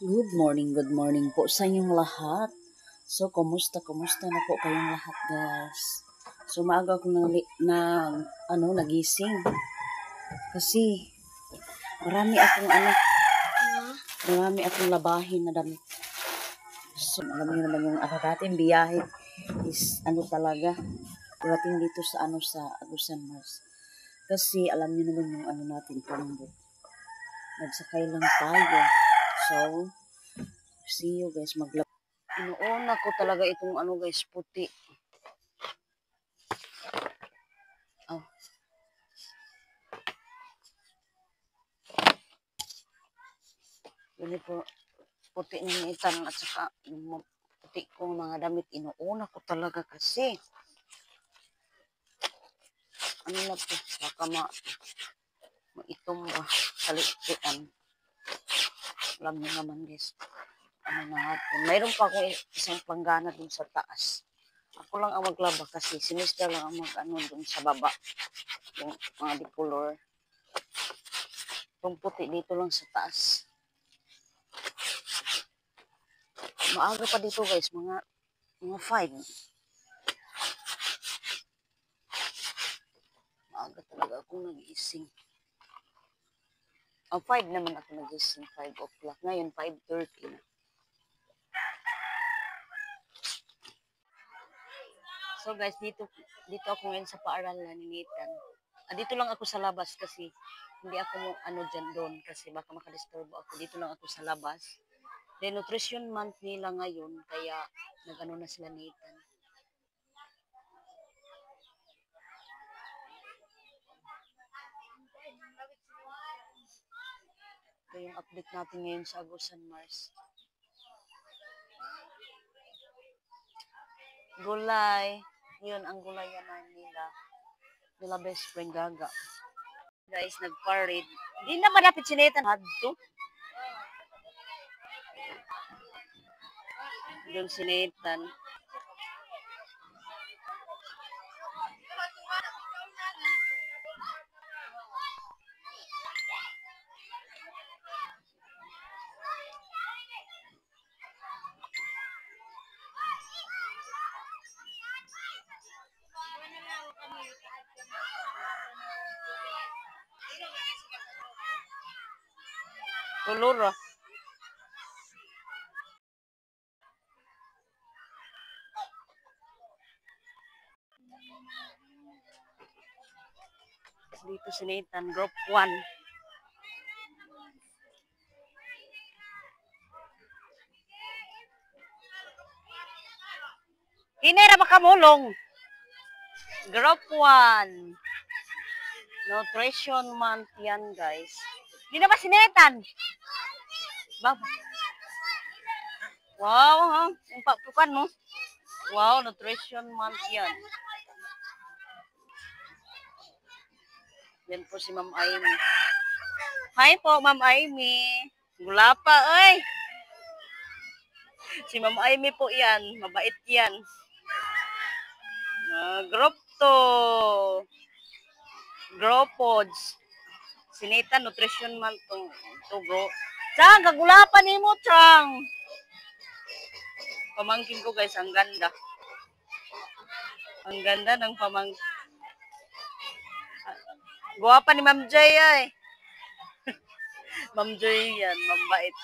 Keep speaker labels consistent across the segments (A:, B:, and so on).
A: Good morning po sa inyong lahat. So, kumusta na po kayong lahat, guys? So, maaga ako nagising. Kasi, marami akong marami akong labahin na damit. So, alam niyo naman yung natin, biyahe is talaga, dating dito sa sa Agusan Mars. Kasi, alam niyo naman yung natin, pambot. Nagsakay lang tayo. So, see you guys, Inuuna ko talaga itong guys, puti. Oh. Yun po, puti ng itan at saka yung puti kong mga damit. Inuuna ko talaga kasi. Na po, baka maitumba, kaliktian. Alam niyo naman guys, natin. Mayroon pa ako isang planggana dun sa taas. Ako lang ang maglaba kasi si Mr. lang ang dun sa baba. Yung mga dicolor. Itong puti dito lang sa taas. Maaga pa dito guys, mga 5. Maaga talaga akong nag-iising. 5 naman ako nag-iising, 5 o'clock. Ngayon, 5:30 na. So guys, dito ako ngayon sa paaralan ni Nathan. Dito lang ako sa labas kasi hindi ako dyan doon kasi baka makadisturbo ako. Dito lang ako sa labas. Then nutrition month nila ngayon kaya nag-ano na sila Nathan. Ito yung update natin ngayon sa Agusan Mars. Gulay. Yun ang gulayan nila. Nila best friend Gaga. Guys, nag-parade. Hindi na malapit si Nathan. Hadto. Doon si Nathan. Tulura. Dito si Nathan, group 1. Hinera makamulong. Group 1. Nutrition month yan, guys. Di na ba si Nathan? Wow, ha? Yung papukan mo. Wow, nutrition month yan. Yan po si Ma'am Amy. Hi po, Ma'am Amy. Gula pa, oy. Si Ma'am Amy po yan. Mabait yan. Group 2. Grow Pods. Si Nathan, nutrition month to bro. Chang, kagulapan ni mo, Chang. Pamangkin ko guys, ang ganda. Ang ganda ng pamangkin. Guwapa ni Ma'am Joy ay. Ma'am Joy yan, mabait.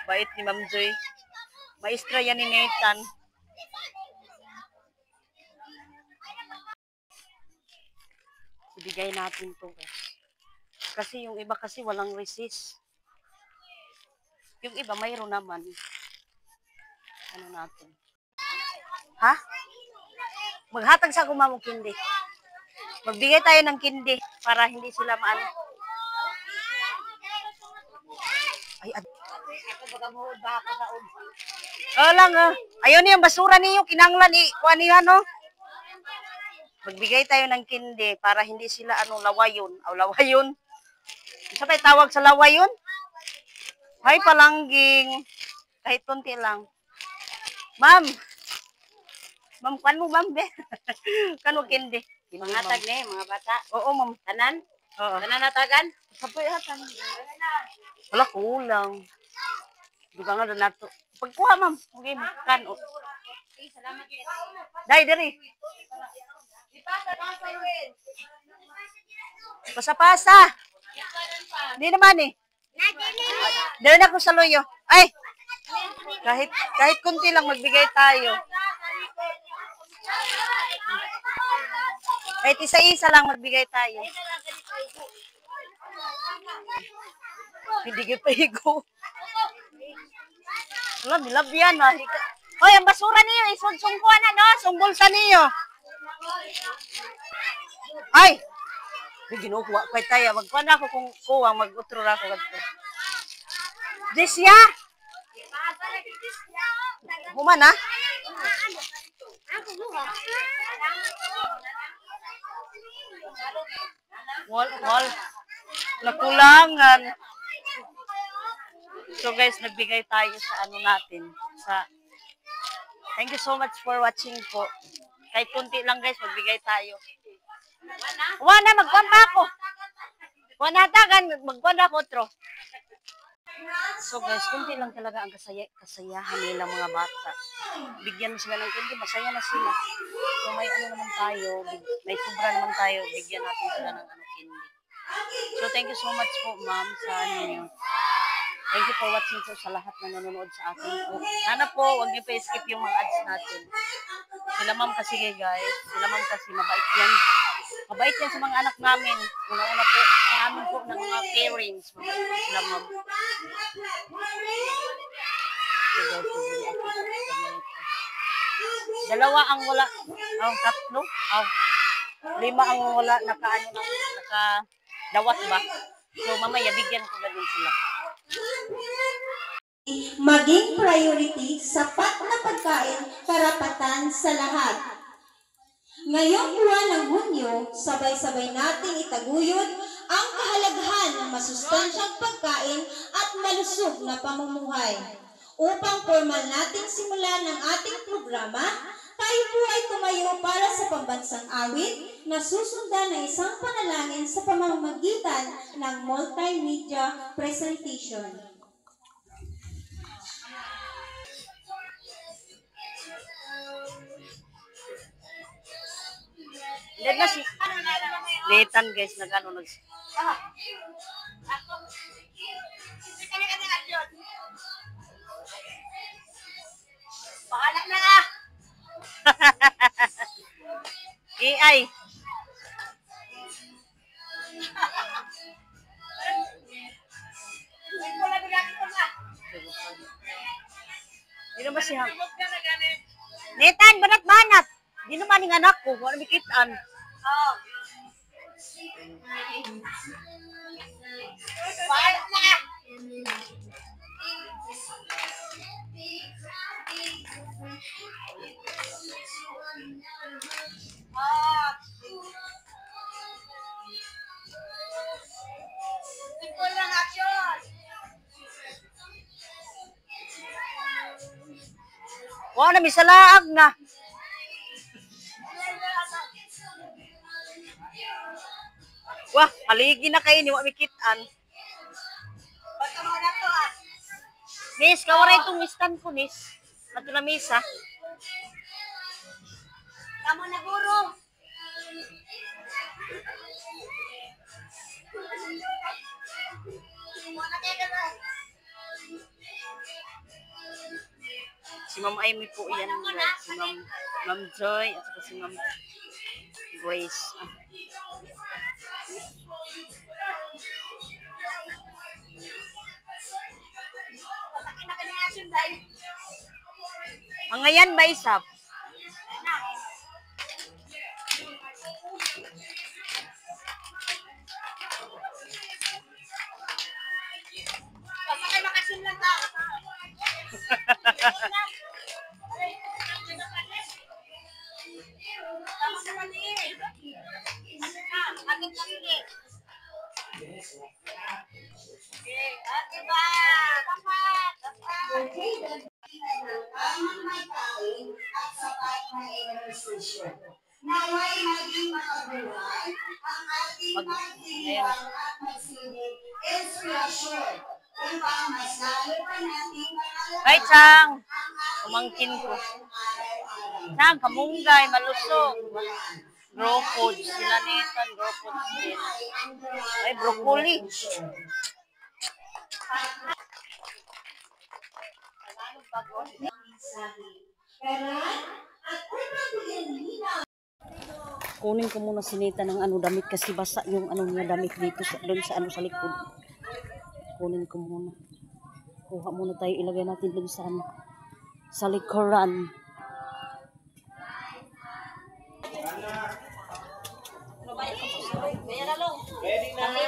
A: Bait ni Ma'am Joy. Maestra yan ni Nathan. Ibigay natin to guys. Kasi yung iba kasi walang resist. Yung iba mayroon naman. Ano natin? Ha? Maghatag sa kumamong kindi. Magbigay tayo ng kindi para hindi sila maano. Ay, ako baga mo ba ako sa un. Lang Ayaw niyo yung basura niyo, kinanglan kuan niyo ano. Magbigay tayo ng kindi para hindi sila lawayon. Lawayon. Isa pa tawag sa lawayon? Hay palangging. Kahit konti lang. Ma'am. Ma'am, kan mo ma'am be? Kano kindi? Mga tag ni, mga bata. Oo, ma'am. Tanan? Oo. Tanan natagan? Sabay hatan. Wala kulang. Dugang na nato. Pagkuha, ma'am. Okay, kan. Dai, diri. Pasa-pasa. Hindi naman eh. Dali na ko sa loyo. Ay! Kahit kunti lang magbigay tayo. Kahit isa-isa lang magbigay tayo. Hindi kita higo. Alam, nilabyan ha. Hoy, ang basura niyo, isunsungkuan na, no? Sunggol sa niyo. Ay! Ginukuha ko tayo. Magkuha na ako kung kuha, mag-utro na ako. Desya! Human, ha? Wal. Nakulangan. So guys, nagbigay tayo sa ano natin. Thank you so much for watching po. Kahit kunti lang guys, magbigay tayo. Wana, magkuhan pa ako. Wana tagan, magkuhan ako otro. So guys, kunti lang talaga ang kasayahan nila mga bata. Bigyan mo sila ng kundi, masaya na sila. So may ano naman tayo, may sobra naman tayo, bigyan natin sila ng ano candy. So thank you so much po ma'am sa ano niyo. Thank you for watching po sa lahat na nanonood sa akin po. Sana po, huwag niyo pa skip yung mga ads natin. Sila ma'am kasi guys, sila ma'am kasi mabait yan. Mabait yan sa mga anak namin. Una-una po, sa amin po ng mga parents. Mabait po sila ma'am. Dalawa ang wala, ang tatlo, lima ang wala, nakadawat ba? So mamaya bigyan ko na din sila.
B: Maging priority, sapat na pagkain, karapatan sa lahat. Ngayong buwan ng Hunyo, sabay-sabay nating itaguyod ang kahalagahan ng masustansyang pagkain at malusog na pamumuhay. Upang formal nating simulan ng ating programa, tayo po ay tumayo para sa pambansang awit na susundan ng isang panalangin sa pamamagitan ng multimedia presentation.
A: Let na si Letan guys, nag-ano Pahala na nga! AI! Hindi naman siya. Netan, banat-banat! Hindi naman yung anak ko, wala mikitaan. Oo. Pahala na nga! Simple lang action! Wow, namisalaag na. Wah, haligi na kayo ni Wamikitan. Basta mo na to ah. Miss, kawaray itong stand ko, miss. Nato na miss ha. Kamu na guro. Si Ma'am Amy po yan. Si Ma'am Joy at saka si Ma'am Grace. Ang ngayon ba isap? Pasakay makasunlan na. Tama naman eh. Agad kami eh. Okay, ate ba? Tapat! Tapat! Tamang may kain at Ay, Chang! Kumangkin ko. Chang, kamunggay, malusog. Grow food. Sila Nathan, grow food din. Ay, broccoli. Kunin ko muna si Nathan ng ano damit kasi basa yung ano niya damit dito sa, doon sa ano sa likod. Kunin ko muna. Kuha muna tayo, ilagay natin doon sa ano, sa likuran. Ready na.